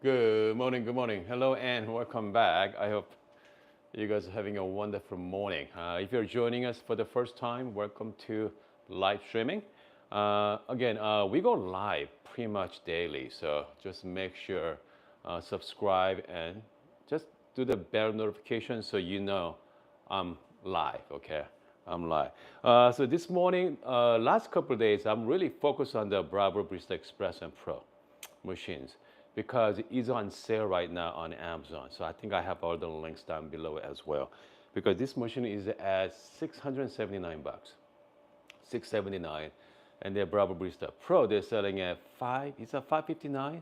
Good morning, good morning. Hello and welcome back. I hope you guys are having a wonderful morning. If you're joining us for the first time, welcome to live streaming. Again, we go live pretty much daily, so just make sure subscribe and just do the bell notification so you know I'm live. Okay, I'm live. So this morning, last couple of days, I'm really focused on the Bravo Barista Express and Pro machines because it's on sale right now on Amazon. So I think I have all the links down below as well. Because this machine is at 679 bucks, 679, and the Bravo Barista Pro they're selling at it's a 559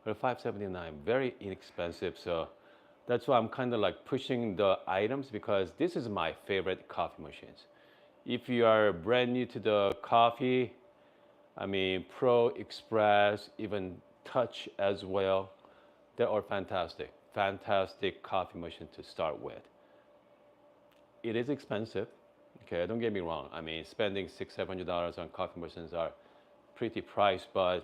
or 579, very inexpensive. So that's why I'm kind of like pushing the items because this is my favorite coffee machines. If you are brand new to the coffee, I mean, Pro, Express, even Touch as well. They're all fantastic. Fantastic coffee machine to start with. It is expensive. Okay, don't get me wrong. I mean, spending $600, $700 on coffee machines are pretty priced, but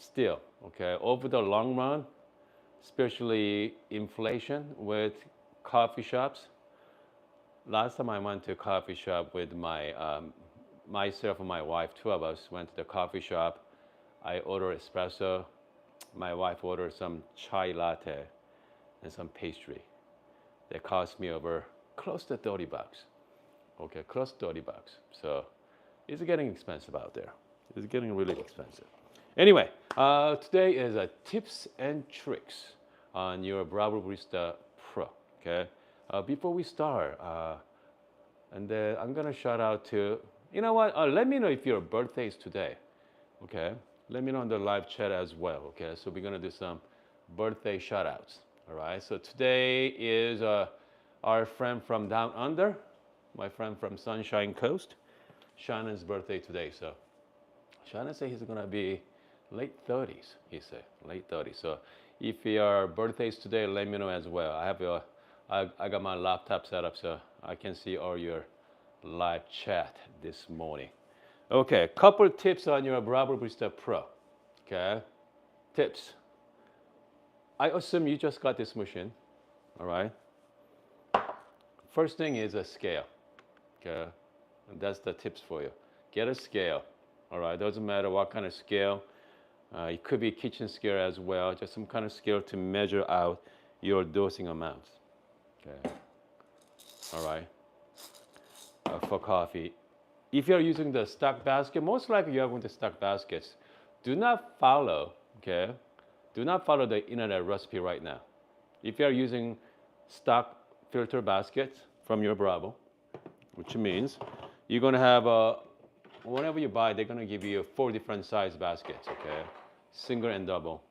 still, okay, over the long run, especially inflation with coffee shops. Last time I went to a coffee shop with myself and my wife, two of us went to the coffee shop. I ordered espresso. My wife ordered some chai latte and some pastry. That cost me over close to 30 bucks. Okay, close to 30 bucks. So it's getting expensive out there. It's getting really expensive. Anyway, today is tips and tricks on your Bravo Barista Pro. Okay, before we start, and then I'm gonna shout out to, you know what? Let me know if your birthday is today. Okay, let me know in the live chat as well. Okay, so we're gonna do some birthday shout outs. All right, so today is our friend from down under, my friend from Sunshine Coast, Shannon's birthday today. So Shannon said he's gonna be late 30s. He said late 30s. So if your birthday is today, let me know as well. I got my laptop set up so I can see all your live chat this morning. Okay, couple tips on your Bravo Barista Pro. Okay, tips. I assume you just got this machine. All right. First thing is a scale. Okay, and that's the tips for you. Get a scale. All right, doesn't matter what kind of scale. It could be kitchen scale as well, just some kind of scale to measure out your dosing amounts. Okay. All right. For coffee. If you're using the stock basket, most likely you are going to stock baskets. Do not follow, okay? Do not follow the internet recipe right now. If you're using stock filter baskets from your Bravo, which means you're gonna have whenever you buy, they're gonna give you four different size baskets, okay? Single and double.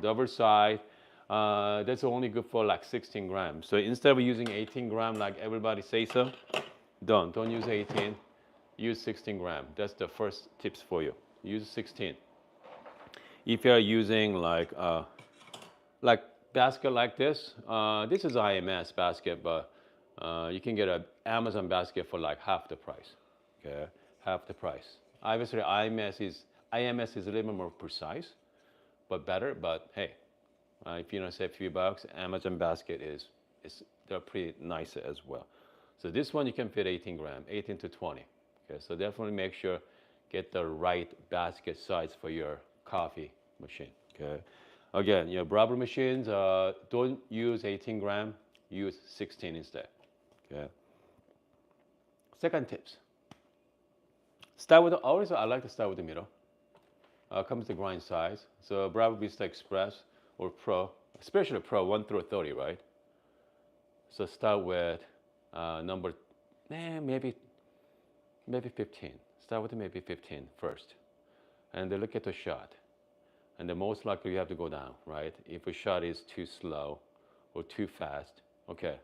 Double side, that's only good for like 16 grams. So instead of using 18 gram like everybody says so, don't use 18. Use 16 gram. That's the first tips for you. Use 16. If you're using like basket like this is IMS basket, but you can get an Amazon basket for like half the price. Okay, half the price. Obviously, IMS is a little bit more precise, but better. But hey, if you want to save a few bucks, Amazon basket is they're pretty nice as well. So this one you can fit 18 gram, 18 to 20. Okay, so definitely make sure get the right basket size for your coffee machine. Okay, again, your Bravo machines don't use 18 gram, use 16 instead. Okay. Second tips. Start with always I like to start with the middle. Comes the grind size. So Bravo Vista Express or Pro, especially Pro 1 through 30, right? So start with number, maybe 15. Start with maybe 15 first. And then look at the shot. And then most likely you have to go down, right? If a shot is too slow or too fast. Okay.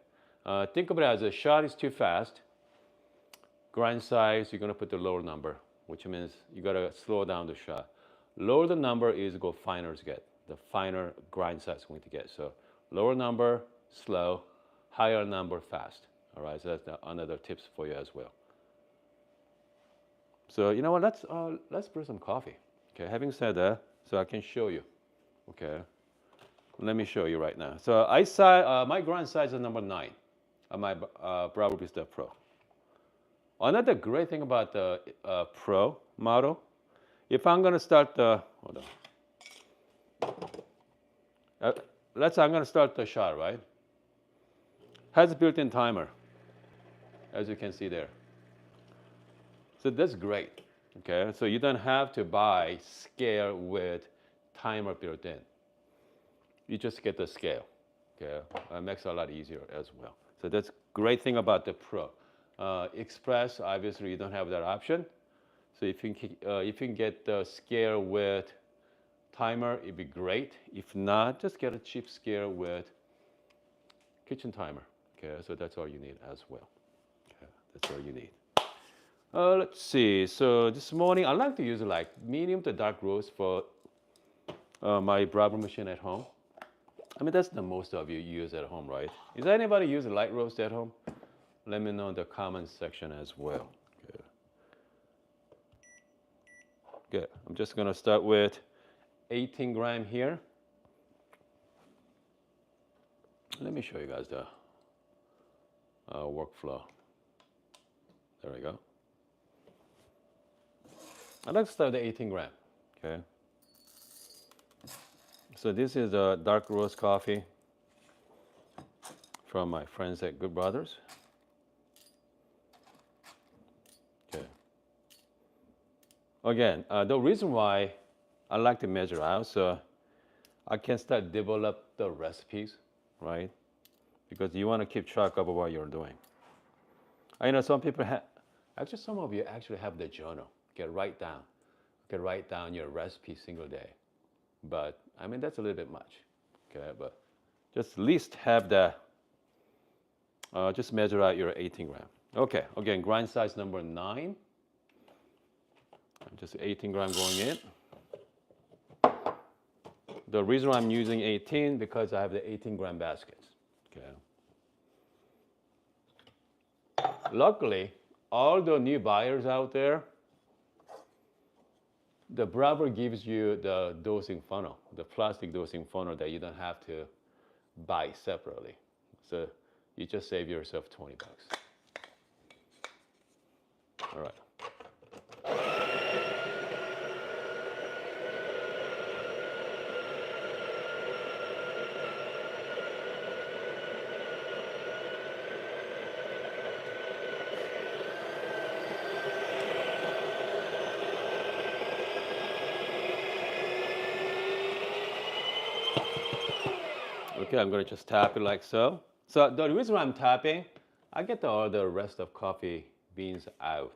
Think of it as a shot is too fast. Grind size, you're gonna put the lower number, which means you gotta slow down the shot. Lower the number is go finer to get. The finer grind size going to get. So lower number, slow, higher number, fast. All right, so that's another tips for you as well. So you know what? Let's brew some coffee. Okay. Having said that, so I can show you. Okay. Let me show you right now. So my grind size is number 9 on my Bravo Barista Pro. Another great thing about the Pro model, if I'm going to start the, hold on. Let's say I'm going to start the shot, right? Has a built-in timer, as you can see there. So that's great, okay? So you don't have to buy scale with timer built in. You just get the scale, okay? It makes it a lot easier as well. So that's great thing about the Pro. Express, obviously you don't have that option. So if you can get the scale with timer, it'd be great. If not, just get a cheap scale with kitchen timer. Okay, so that's all you need as well. Okay, that's all you need. Let's see. So this morning, I like to use like medium to dark roast for my Bravo machine at home. I mean, that's the most of you use at home, right? Is anybody use a light roast at home? Let me know in the comments section as well. Good. I'm just gonna start with 18 gram here. Let me show you guys the workflow. There we go. I'd like to start with the 18 gram. Okay. So this is a dark roast coffee from my friends at Good Brothers. Okay. Again, the reason why I like to measure out, so I can start develop the recipes, right? Because you want to keep track of what you're doing. I know some people have, actually some of you actually have the journal. Write down your recipe single day. But I mean, that's a little bit much, okay? But just at least have the, just measure out your 18 gram. Okay, again, grind size number 9. Just 18 gram going in. The reason I'm using 18 because I have the 18 gram baskets. Okay. Luckily, all the new buyers out there, the Breville gives you the dosing funnel, the plastic dosing funnel that you don't have to buy separately. So you just save yourself 20 bucks. All right. Okay, I'm gonna just tap it like so. So the reason why I'm tapping, I get all the rest of coffee beans out.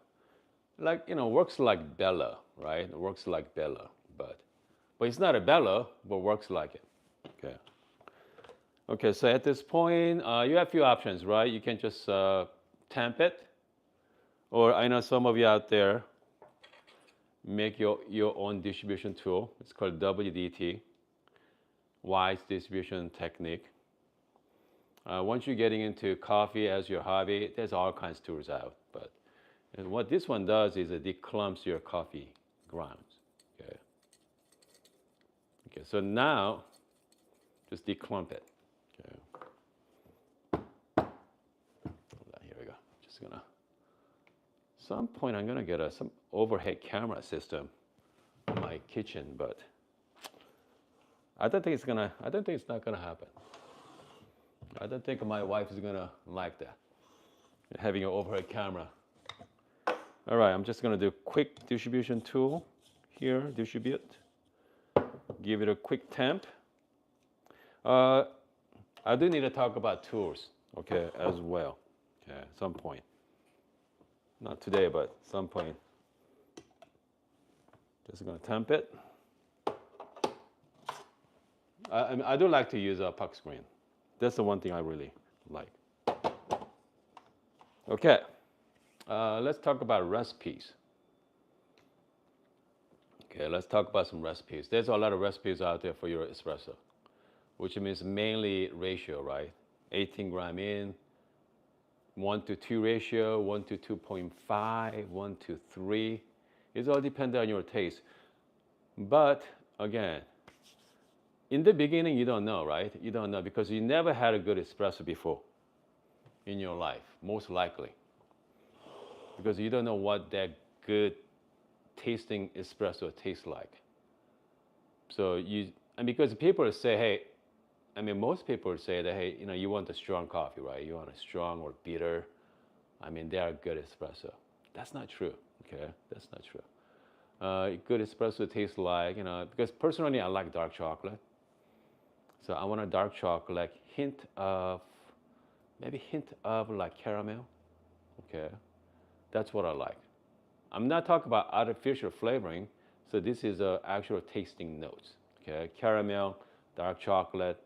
Like, you know, works like Bella, right? It works like Bella, but it's not a Bella, but works like it. Okay. Okay, so at this point, you have a few options, right? You can just tamp it, or I know some of you out there make your own distribution tool. It's called WDT. Wise distribution technique. Once you're getting into coffee as your hobby, there's all kinds of tools out. But what this one does is it declumps your coffee grounds. Okay. Okay. So now, just declump it. Okay. Here we go. Just gonna. Some point I'm gonna get some overhead camera system in my kitchen, but. I don't think it's not gonna happen. I don't think my wife is gonna like that, having an overhead camera. All right, I'm just gonna do quick distribution tool here, distribute. Give it a quick temp. I do need to talk about tools, okay, as well. Okay, at some point. Not today, but some point. Just gonna temp it. I do like to use a puck screen. That's the one thing I really like. Okay, let's talk about recipes. Okay, let's talk about some recipes. There's a lot of recipes out there for your espresso, which means mainly ratio, right? 18 gram in, 1:2 ratio, 1:2.5, 1:3. It's all dependent on your taste. But again, In the beginning, you don't know, right? You don't know because you never had a good espresso before in your life, most likely, because you don't know what that good tasting espresso tastes like. So and because people say, hey, I mean, most people say that, hey, you want a strong coffee, right? You want a strong or bitter. I mean, they are good espresso. That's not true, okay? That's not true. Good espresso tastes like, because personally I like dark chocolate. So I want a dark chocolate, maybe hint of like caramel, okay? That's what I like. I'm not talking about artificial flavoring. So this is actual tasting notes, okay? Caramel, dark chocolate,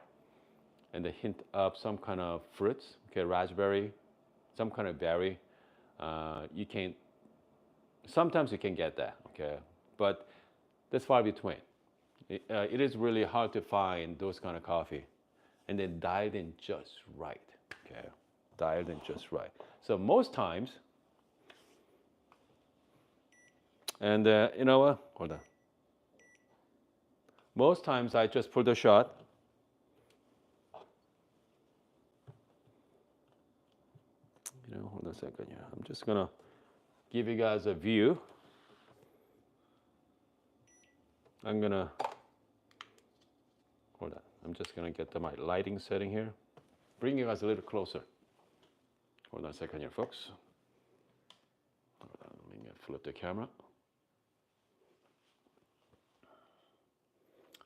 and a hint of some kind of fruits, okay? Raspberry, some kind of berry. You can sometimes you can get that, okay? But that's far between. It is really hard to find those kind of coffee, and then dialed in just right, okay? Dialed in just right. So most times, and you know what? Hold on. Most times I just put a shot. Hold on a second here. I'm just gonna give you guys a view. Hold on. I'm just gonna get my lighting setting here. Bring you guys a little closer. Hold on a second here, folks. Hold on, let me flip the camera.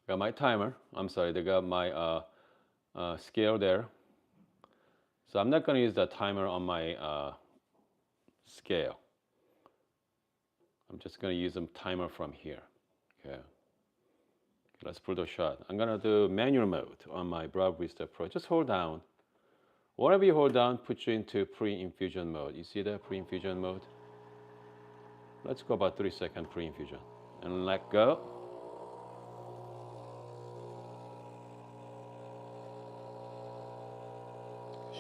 Got my timer. I'm sorry, they got my scale there. So I'm not gonna use the timer on my scale. I'm just gonna use a timer from here, okay? Let's put a shot. I'm gonna do manual mode on my Barista Pro. Just hold down. Whatever you hold down, put you into pre-infusion mode. You see that pre-infusion mode? Let's go about 3-second pre-infusion and let go.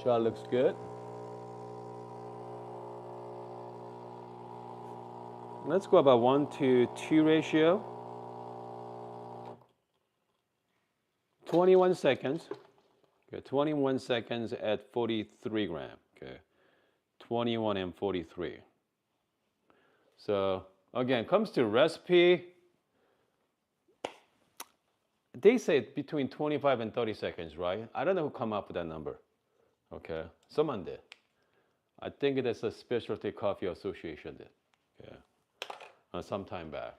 Shot looks good. Let's go about 1-to-2 ratio. 21 seconds. Okay, 21 seconds at 43 grams. Okay, 21 and 43. So again, comes to recipe. They say between 25 and 30 seconds, right? I don't know who come up with that number. Okay, someone did. I think it is a Specialty Coffee Association did. Yeah, some time back.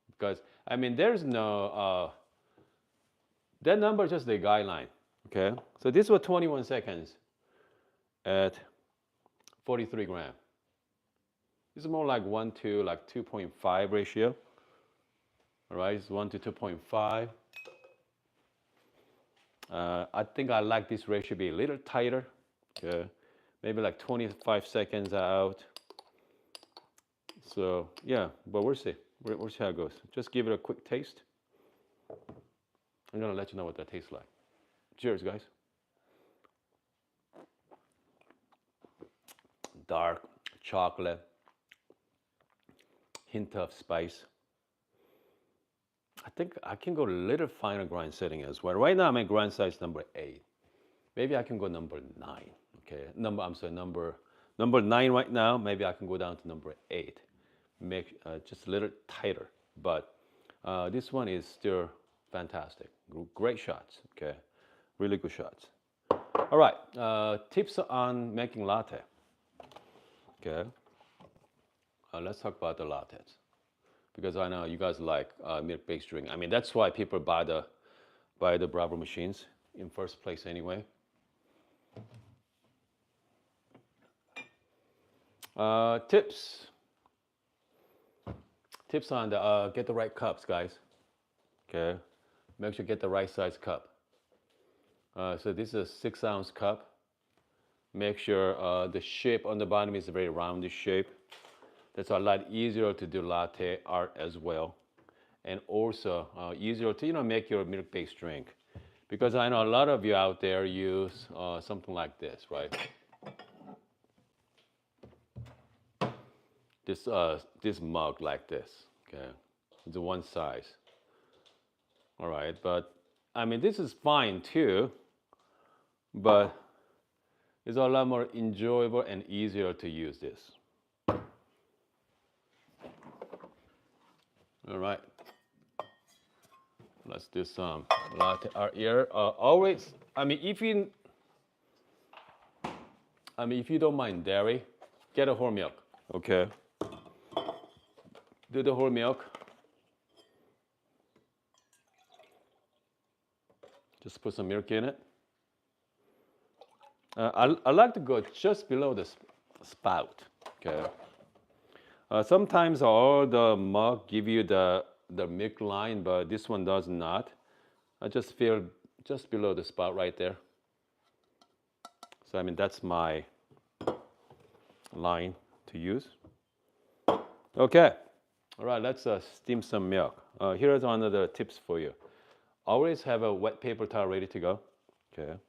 Because I mean, there's no that number is just the guideline. Okay, so this was 21 seconds at 43 grams. This is more like 1 to like 2.5 ratio. All right, it's 1 to 2.5. I think I like this ratio to be a little tighter. Okay, maybe like 25 seconds out. So yeah, but we'll see. We'll see how it goes. Just give it a quick taste. I'm gonna let you know what that tastes like. Cheers, guys. Dark chocolate, hint of spice. I think I can go a little finer grind setting as well. Right now I'm at grind size number 8. Maybe I can go number 9. Okay, number 9 right now. Maybe I can go down to number 8. Make just a little tighter. But this one is still fantastic. Great shots. Okay, really good shots. All right, tips on making latte. Okay, let's talk about the lattes, because I know you guys like milk-based drink. I mean, that's why people buy the Breville machines in first place anyway. Tips on the get the right cups, guys. Okay, make sure you get the right size cup. So this is a 6-ounce cup. Make sure the shape on the bottom is a very rounded shape. That's a lot easier to do latte art as well, and also easier to make your milk-based drink, because I know a lot of you out there use something like this, right? This mug like this, okay? It's one size. All right, but I mean, this is fine too, but it's a lot more enjoyable and easier to use this. All right. Let's do some latte art here. Always, I mean, if you don't mind dairy, get a whole milk. Okay. Do the whole milk. Just put some milk in it. I like to go just below the spout. Okay. Sometimes all the mug give you the milk line, but this one does not. I just feel just below the spout right there. So I mean that's my line to use. Okay. All right. Let's steam some milk. Here's one of the tips for you. Always have a wet paper towel ready to go. Okay.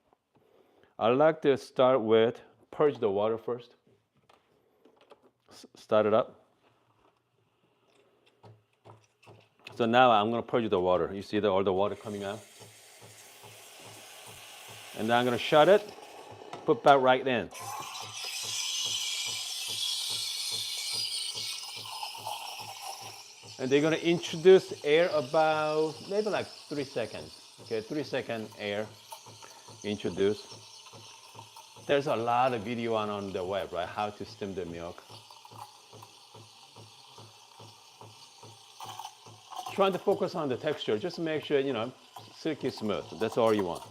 I like to start with purge the water first. Start it up. So now I'm going to purge the water. You see all the water coming out? And then I'm going to shut it, put back right in. And they're going to introduce air about maybe like 3 seconds. Okay, 3-second air introduce. There's a lot of video on the web, right? How to steam the milk. Trying to focus on the texture, just make sure, silky smooth. That's all you want.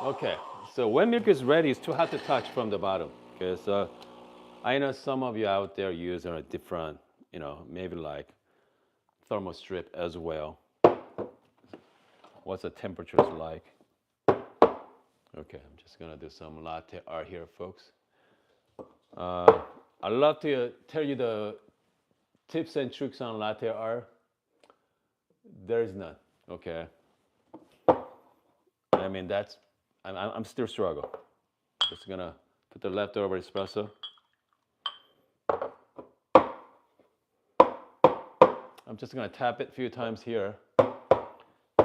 Okay, so when milk is ready, it's too hot to touch from the bottom. Okay, so I know some of you out there use a different, maybe like thermal strip as well. What's the temperatures like? Okay, I'm just gonna do some latte art here, folks. I'd love to tell you the tips and tricks on latte art. There's none. Okay. I mean I'm still struggling. Just gonna put the leftover espresso. I'm just gonna tap it a few times here.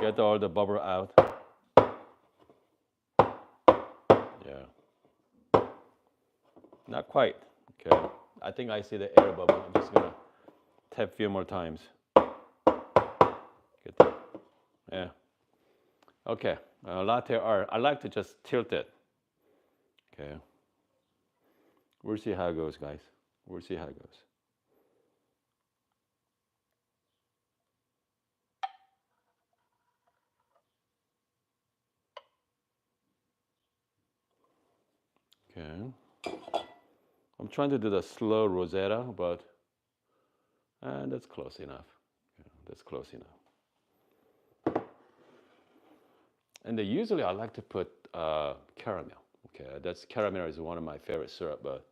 Get all the bubble out. Yeah. Not quite. Okay. I think I see the air bubble. I'm just gonna tap a few more times. Get that. Yeah. Okay. Latte art. I like to just tilt it. Okay. We'll see how it goes, guys. We'll see how it goes. Okay. I'm trying to do the slow Rosetta, but that's close enough. Yeah, that's close enough. And usually I like to put caramel. Okay, caramel is one of my favorite syrup, but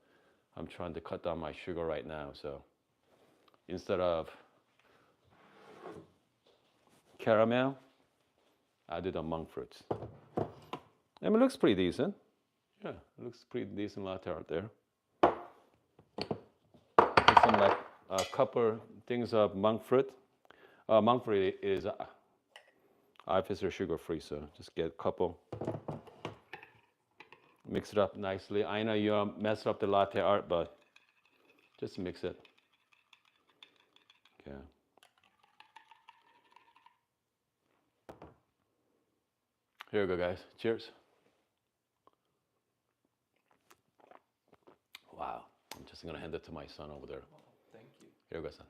I'm trying to cut down my sugar right now. So instead of caramel, I do the monk fruits. I mean, it looks pretty decent. Yeah, it looks pretty decent latte art there. Some like a couple things of monk fruit. Monk fruit is artificial sugar free, so just get a couple. Mix it up nicely. I know you messed up the latte art, but just mix it. Okay. Here we go, guys. Cheers. Wow. I'm just going to hand it to my son over there. Oh, thank you. Here we go, son.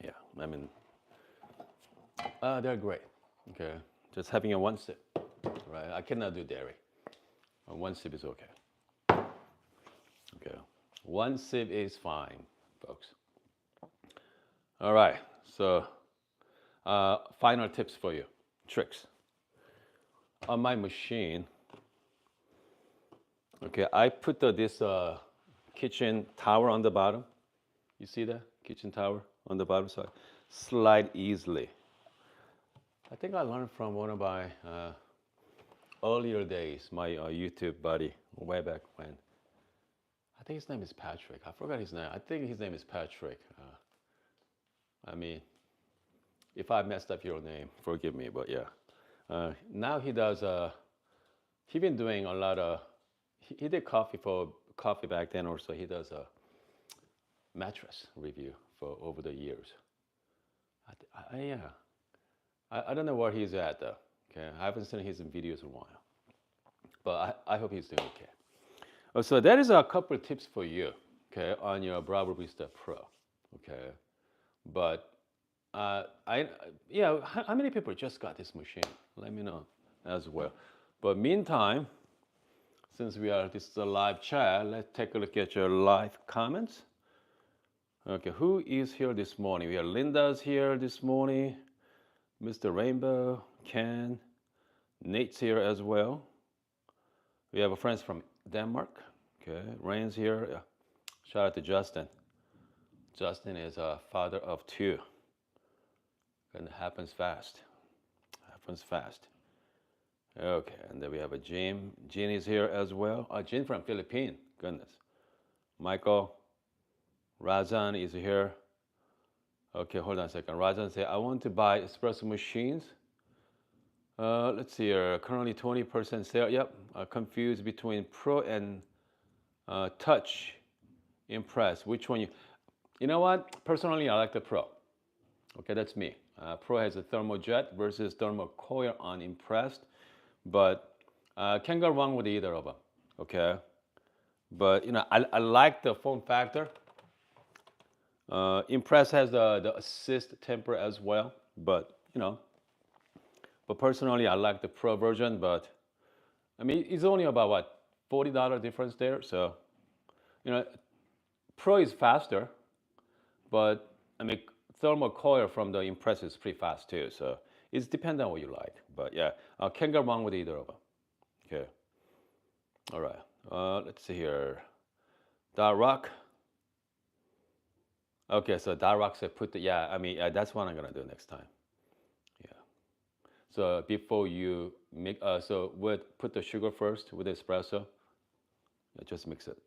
Yeah, I mean, they're great. Okay. Just having a one sip, right? I cannot do dairy. One sip is okay. Okay. One sip is fine, folks. All right. So, final tips for you. Tricks. On my machine, okay, I put this kitchen tower on the bottom. You see that? Kitchen tower on the bottom, so I slide easily. I think I learned from one of my earlier days, my YouTube buddy, way back when. I think his name is Patrick. I forgot his name. I think his name is Patrick. I mean, if I messed up your name, forgive me. But yeah, now he does. He been doing a lot of. He did coffee back then. Also, he does a mattress review for over the years. Yeah, I don't know where he's at though. Okay, I haven't seen his videos in a while, but I hope he's doing okay. So that is a couple of tips for you, okay, on your Bravo Barista Pro, okay. But I yeah, how many people just got this machine? Let me know as well. But meantime, since this is a live chat, let's take a look at your live comments. Okay, who is here this morning? We have Linda's here this morning, Mr. Rainbow, Ken, Nate's here as well. We have a friend from Denmark. Okay, Rain's here. Yeah. Shout out to Justin. Justin is a father of 2. And it happens fast. Happens fast. Okay, and then we have a Jim. Jean is here as well. Jean from Philippines. Goodness. Michael. Razan is here. Okay, hold on a second. Razan said, I want to buy espresso machines. Let's see here. Currently 20% sale. Yep. Confused between Pro and Touch. Impress. Which one you know what? Personally, I like the Pro. Okay, that's me. Pro has a thermojet versus thermocoil on Impressed. But can't go wrong with either of them. Okay. But you know, I like the form factor. Impress has the assist temper as well, but you know, but personally I like the Pro version. But I mean, it's only about what, $40 difference there. So you know, Pro is faster, but I mean, thermocoil from the Impress is pretty fast too. So it's dependent on what you like. But yeah, can't go wrong with either of them. Okay. All right. Let's see here. Rock. Okay, so Rock said put the, yeah, I mean, that's what I'm gonna do next time. Yeah. So before you make, so put the sugar first with the espresso. Yeah, just mix it.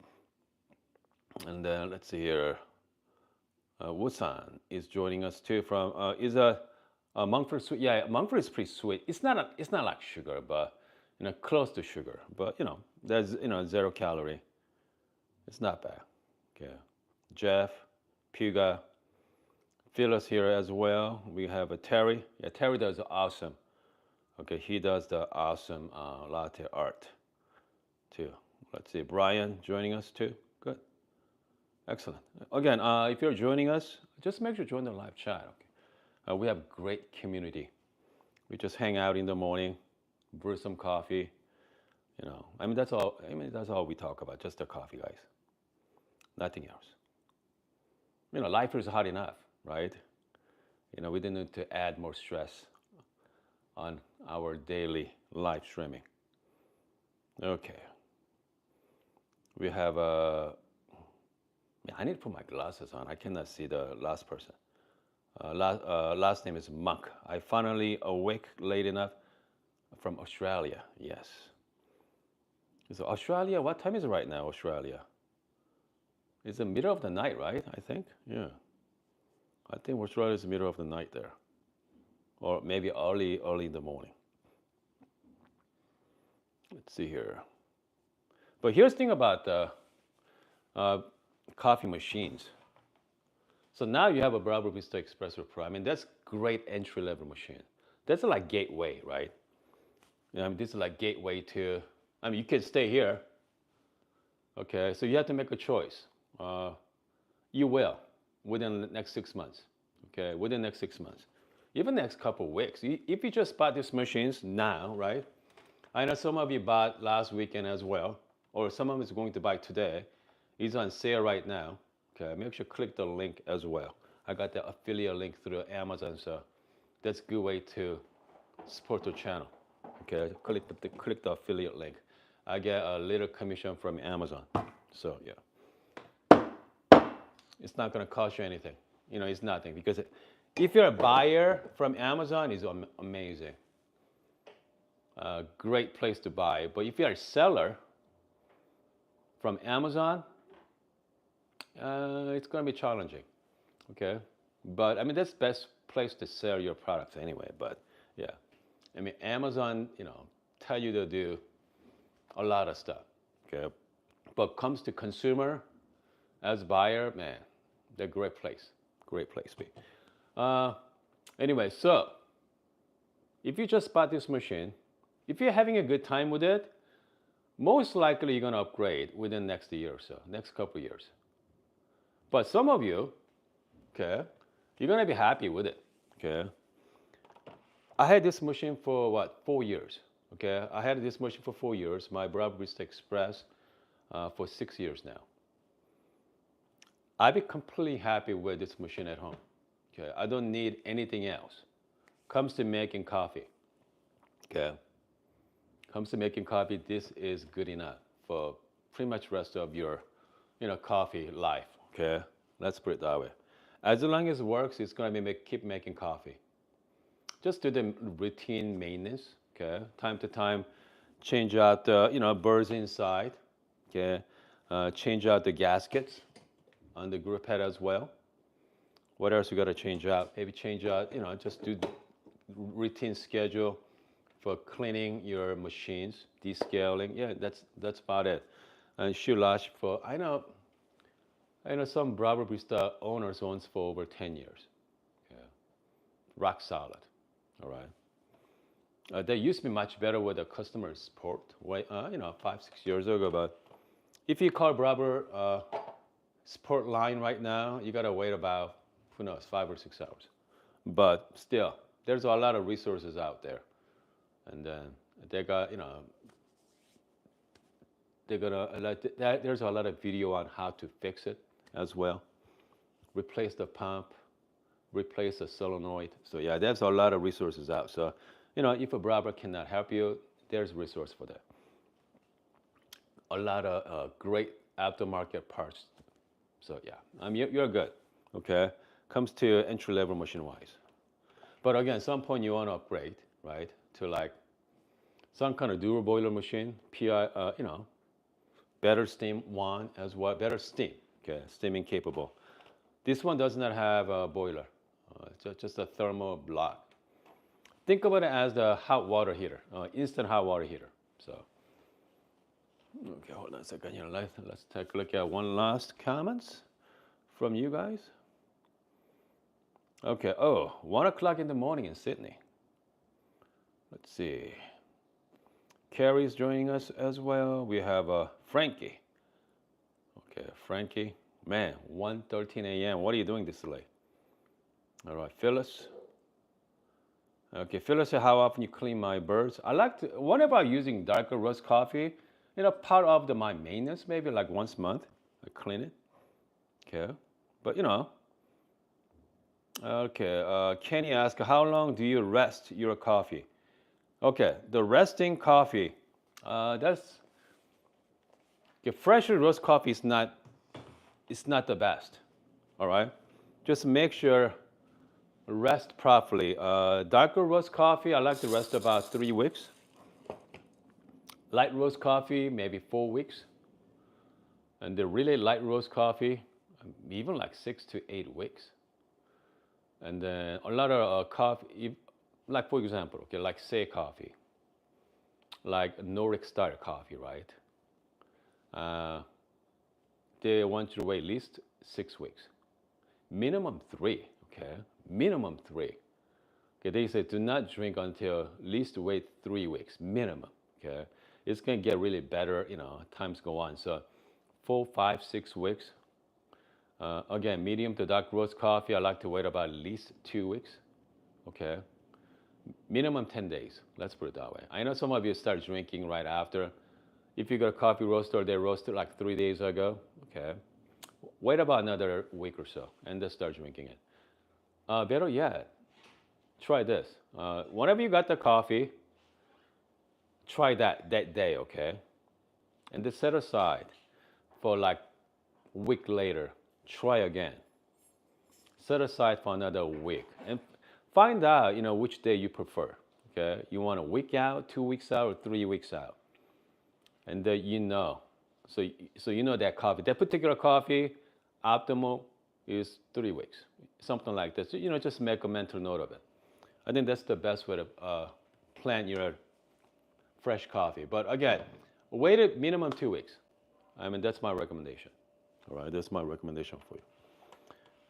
And then let's see here. Wusan is joining us too from, is a Montfort sweet. Yeah, Montfort is pretty sweet. It's not like sugar, but you know, close to sugar. But you know, there's 0 calorie. It's not bad. Okay. Jeff. Puga, Phyllis here as well. We have a Terry. Yeah, Terry does awesome. Okay, he does the awesome latte art too. Let's see, Brian joining us too. Good, excellent. Again, if you're joining us, just make sure to join the live chat. Okay, we have great community. We just hang out in the morning, brew some coffee. You know, I mean that's all. I mean that's all we talk about. Just the coffee, guys. Nothing else. You know, life is hard enough, right? You know, we didn't need to add more stress on our daily live streaming. Okay. We have I need to put my glasses on. I cannot see the last person. Last name is Monk. I finally awake late enough from Australia. Yes. So Australia, what time is it right now, Australia? It's the middle of the night, right? I think. Yeah. I think Australia is the middle of the night there, or maybe early in the morning. Let's see here. But here's the thing about coffee machines. So now you have a Bravo Barista Espresso Pro. I mean, that's great entry-level machine. That's like gateway, right? You know, I mean, this is like gateway to. I mean, you can stay here. Okay, so you have to make a choice. You will within the next 6 months. Okay, within the next 6 months, even next couple of weeks. If you just bought these machines now, right? I know some of you bought last weekend as well, or some of us are going to buy today. It's on sale right now. Okay, make sure to click the link as well. I got the affiliate link through Amazon, so that's a good way to support the channel. Okay, click the affiliate link. I get a little commission from Amazon. So yeah. It's not going to cost you anything. You know, it's nothing. Because if you're a buyer from Amazon, it's amazing. Great place to buy. But if you're a seller from Amazon, it's going to be challenging. Okay, but I mean that's best place to sell your products anyway. But yeah, I mean Amazon, tell you to do a lot of stuff. Okay, but comes to consumer as buyer, man, they're great place, be. Uh, anyway, so if you just bought this machine, if you're having a good time with it, most likely you're going to upgrade within next year or so, next couple of years. But some of you, okay, you're going to be happy with it, okay? I had this machine for what, 4 years, okay? I had this machine for 4 years, my Barista Express for 6 years now. I'd be completely happy with this machine at home, okay? I don't need anything else. Comes to making coffee, okay? Comes to making coffee, this is good enough for pretty much rest of your, coffee life, okay? Let's put it that way. As long as it works, it's gonna keep making coffee. Just do the routine maintenance, okay? Time to time, change out the, birds inside, okay? Change out the gaskets on the grip head as well. What else you gotta change out? Maybe change out, just do routine schedule for cleaning your machines, descaling. Yeah, that's about it. And shoe lash for I know some Barista owners owns for over 10 years. Yeah. Rock solid. All right. They used to be much better with the customer support, 5-6 years ago. But if you call Breville support line right now, you gotta wait about 5 or 6 hours. But still, there's a lot of resources out there. And then they got, there's a lot of video on how to fix it as well. Replace the pump, replace the solenoid. So yeah, there's a lot of resources out. So, if a Breville cannot help you, there's resource for that. A lot of great aftermarket parts. So yeah, you're good, okay? Comes to entry-level machine-wise. But again, at some point you want to upgrade, right? To like some kind of dual boiler machine, better steam one as well, better steam, okay, steaming capable. This one does not have a boiler, it's just a thermal block. Think about it as the hot water heater, instant hot water heater. So, okay, hold on a second here. Let's take a look at one last comments from you guys. Okay, 1 o'clock in the morning in Sydney. Let's see. Carrie's joining us as well. We have Frankie. Okay, Frankie. Man, 1:13 a.m. What are you doing this late? All right, Phyllis. Okay, Phyllis said, how often you clean my birds? I like to, what about using darker roast coffee? Part of my maintenance, maybe like once a month, I clean it. Okay, but Okay, Kenny asked, how long do you rest your coffee? Okay, the resting coffee, that's, fresh roast coffee is not the best, all right? Just make sure rest properly. Darker roast coffee, I like to rest about 3 weeks. Light roast coffee, maybe 4 weeks. And the really light roast coffee, even like 6 to 8 weeks. And then a lot of coffee, like for example, okay, like say coffee, like Nordic style coffee, right? They want you to wait at least 6 weeks, minimum 3. Okay, minimum 3. Okay, they say do not drink until at least wait 3 weeks, minimum. Okay, it's gonna get really better, times go on. So 4, 5, 6 weeks. Again, medium to dark roast coffee, I like to wait about at least 2 weeks. Okay, minimum 10 days. Let's put it that way. I know some of you start drinking right after. If you got a coffee roaster, they roasted like 3 days ago. Okay, wait about another week or so, and then start drinking it. Better yet, try this. Whenever you got the coffee, try that day, okay? And then set aside for like a week later. Try again. Set aside for another week and find out, which day you prefer. Okay, you want a week out, 2 weeks out, or 3 weeks out, and then so that coffee, that particular coffee, optimal is 3 weeks, something like this. You know, just make a mental note of it. I think that's the best way to plan your fresh coffee. But again, wait a minimum 2 weeks. I mean, that's my recommendation. All right, that's my recommendation for you.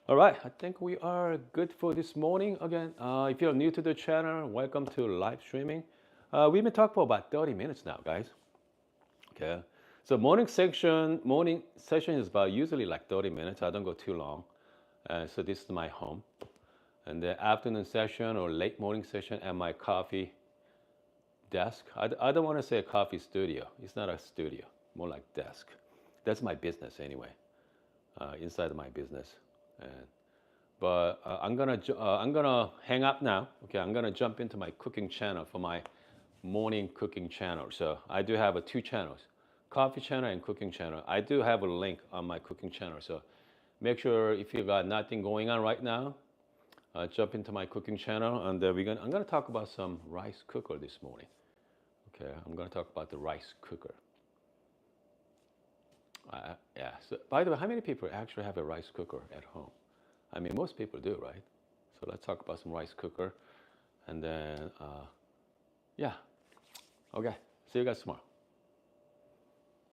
All right, I think we are good for this morning. Again, if you're new to the channel, welcome to live streaming. We've been talking for about 30 minutes now, guys. Okay, so morning session is about usually like 30 minutes. I don't go too long. So this is my home. And the afternoon session or late morning session at my coffee desk. I don't want to say a coffee studio. It's not a studio, more like desk. That's my business anyway, inside of my business. But I'm gonna hang up now. Okay, I'm gonna jump into my cooking channel for my morning cooking channel. So I do have 2 channels, coffee channel and cooking channel. I do have a link on my cooking channel. So make sure if you got nothing going on right now, jump into my cooking channel, and I'm gonna talk about some rice cooker this morning. Okay, I'm gonna talk about the rice cooker. Yeah. So by the way, how many people actually have a rice cooker at home? I mean, most people do, right? So let's talk about some rice cooker, and then yeah. Okay. See you guys tomorrow.